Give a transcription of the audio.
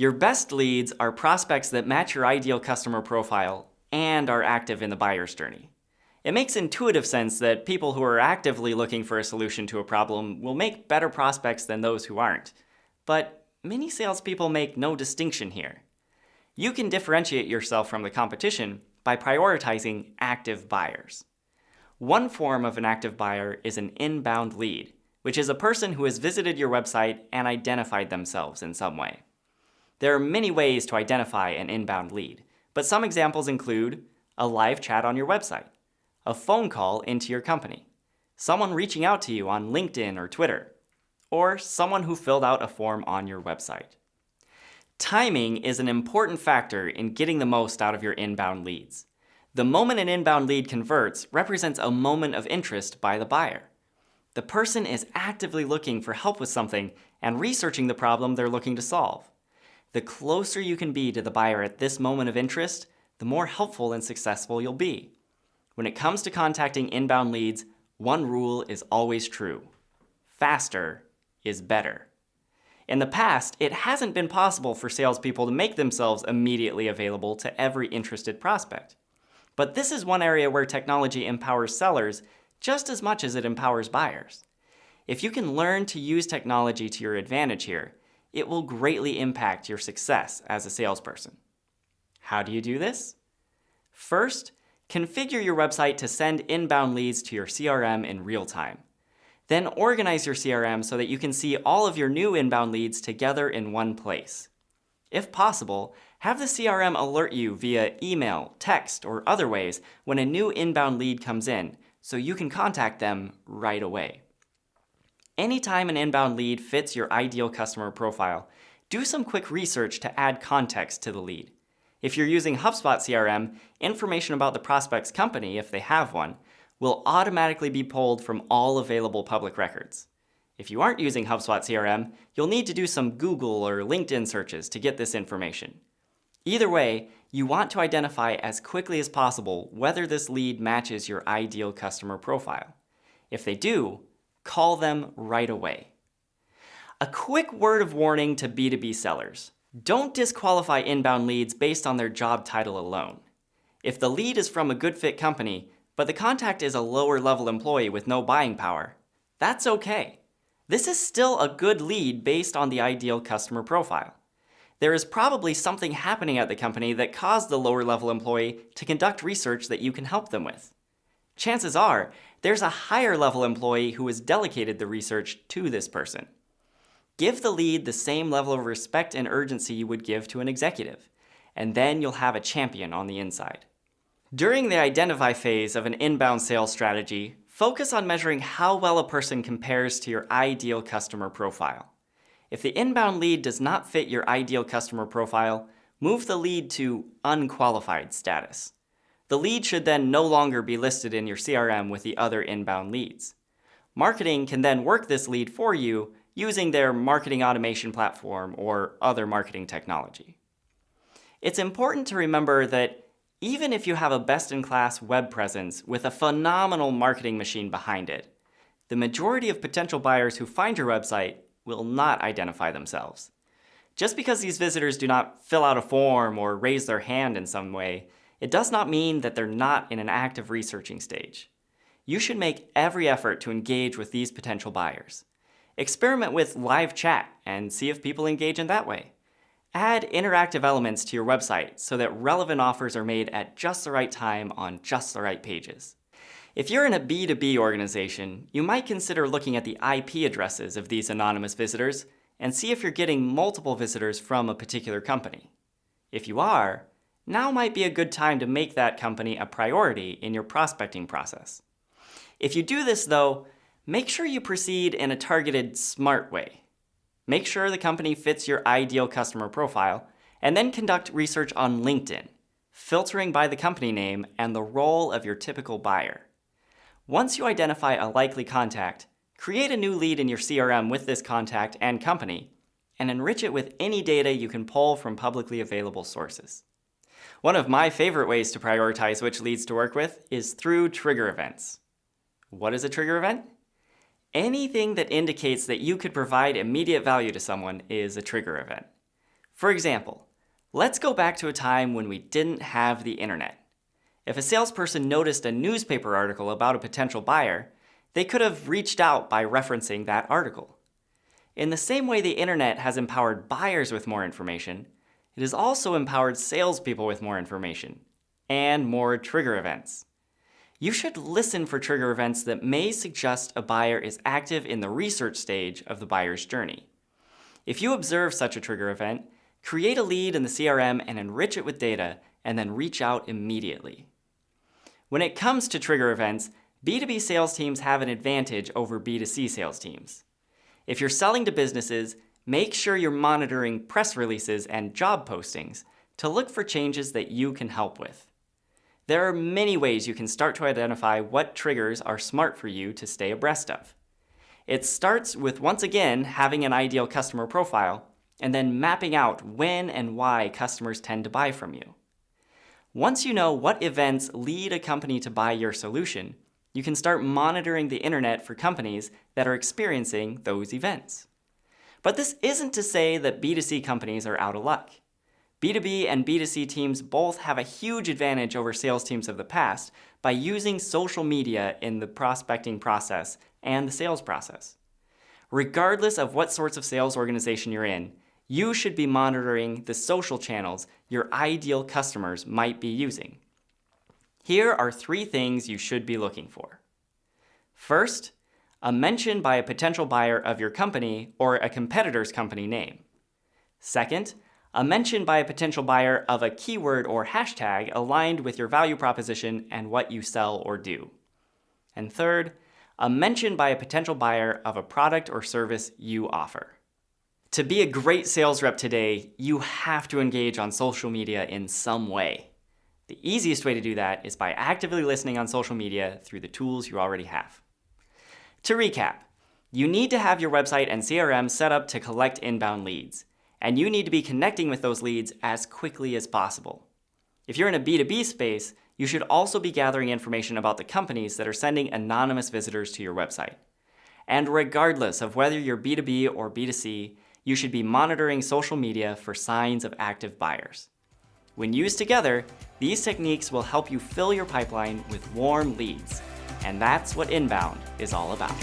Your best leads are prospects that match your ideal customer profile and are active in the buyer's journey. It makes intuitive sense that people who are actively looking for a solution to a problem will make better prospects than those who aren't. But many salespeople make no distinction here. You can differentiate yourself from the competition by prioritizing active buyers. One form of an active buyer is an inbound lead, which is a person who has visited your website and identified themselves in some way. There are many ways to identify an inbound lead, but some examples include a live chat on your website, a phone call into your company, someone reaching out to you on LinkedIn or Twitter, or someone who filled out a form on your website. Timing is an important factor in getting the most out of your inbound leads. The moment an inbound lead converts represents a moment of interest by the buyer. The person is actively looking for help with something and researching the problem they're looking to solve. The closer you can be to the buyer at this moment of interest, the more helpful and successful you'll be. When it comes to contacting inbound leads, one rule is always true. Faster is better. In the past, it hasn't been possible for salespeople to make themselves immediately available to every interested prospect. But this is one area where technology empowers sellers just as much as it empowers buyers. If you can learn to use technology to your advantage here, it will greatly impact your success as a salesperson. How do you do this? First, configure your website to send inbound leads to your CRM in real time. Then organize your CRM so that you can see all of your new inbound leads together in one place. If possible, have the CRM alert you via email, text, or other ways when a new inbound lead comes in, so you can contact them right away. Anytime an inbound lead fits your ideal customer profile, do some quick research to add context to the lead. If you're using HubSpot CRM, information about the prospect's company, if they have one, will automatically be pulled from all available public records. If you aren't using HubSpot CRM, you'll need to do some Google or LinkedIn searches to get this information. Either way, you want to identify as quickly as possible whether this lead matches your ideal customer profile. If they do, call them right away. A quick word of warning to B2B sellers. Don't disqualify inbound leads based on their job title alone. If the lead is from a good fit company, but the contact is a lower level employee with no buying power, that's okay. This is still a good lead based on the ideal customer profile. There is probably something happening at the company that caused the lower level employee to conduct research that you can help them with. Chances are, there's a higher level employee who has delegated the research to this person. Give the lead the same level of respect and urgency you would give to an executive, and then you'll have a champion on the inside. During the identify phase of an inbound sales strategy, focus on measuring how well a person compares to your ideal customer profile. If the inbound lead does not fit your ideal customer profile, move the lead to unqualified status. The lead should then no longer be listed in your CRM with the other inbound leads. Marketing can then work this lead for you using their marketing automation platform or other marketing technology. It's important to remember that even if you have a best-in-class web presence with a phenomenal marketing machine behind it, the majority of potential buyers who find your website will not identify themselves. Just because these visitors do not fill out a form or raise their hand in some way, it does not mean that they're not in an active researching stage. You should make every effort to engage with these potential buyers. Experiment with live chat and see if people engage in that way. Add interactive elements to your website so that relevant offers are made at just the right time on just the right pages. If you're in a B2B organization, you might consider looking at the IP addresses of these anonymous visitors and see if you're getting multiple visitors from a particular company. If you are, now might be a good time to make that company a priority in your prospecting process. If you do this, though, make sure you proceed in a targeted, smart way. Make sure the company fits your ideal customer profile, and then conduct research on LinkedIn, filtering by the company name and the role of your typical buyer. Once you identify a likely contact, create a new lead in your CRM with this contact and company, and enrich it with any data you can pull from publicly available sources. One of my favorite ways to prioritize which leads to work with is through trigger events. What is a trigger event? Anything that indicates that you could provide immediate value to someone is a trigger event. For example, let's go back to a time when we didn't have the internet. If a salesperson noticed a newspaper article about a potential buyer, they could have reached out by referencing that article. In the same way the internet has empowered buyers with more information, it has also empowered salespeople with more information and more trigger events. You should listen for trigger events that may suggest a buyer is active in the research stage of the buyer's journey. If you observe such a trigger event, create a lead in the CRM and enrich it with data, and then reach out immediately. When it comes to trigger events, B2B sales teams have an advantage over B2C sales teams. If you're selling to businesses, make sure you're monitoring press releases and job postings to look for changes that you can help with. There are many ways you can start to identify what triggers are smart for you to stay abreast of. It starts with, once again, having an ideal customer profile, and then mapping out when and why customers tend to buy from you. Once you know what events lead a company to buy your solution, you can start monitoring the internet for companies that are experiencing those events. But this isn't to say that B2C companies are out of luck. B2B and B2C teams both have a huge advantage over sales teams of the past by using social media in the prospecting process and the sales process. Regardless of what sorts of sales organization you're in, you should be monitoring the social channels your ideal customers might be using. Here are 3 things you should be looking for. First, a mention by a potential buyer of your company or a competitor's company name. Second, a mention by a potential buyer of a keyword or hashtag aligned with your value proposition and what you sell or do. And third, a mention by a potential buyer of a product or service you offer. To be a great sales rep today, you have to engage on social media in some way. The easiest way to do that is by actively listening on social media through the tools you already have. To recap, you need to have your website and CRM set up to collect inbound leads, and you need to be connecting with those leads as quickly as possible. If you're in a B2B space, you should also be gathering information about the companies that are sending anonymous visitors to your website. And regardless of whether you're B2B or B2C, you should be monitoring social media for signs of active buyers. When used together, these techniques will help you fill your pipeline with warm leads. And that's what Inbound is all about.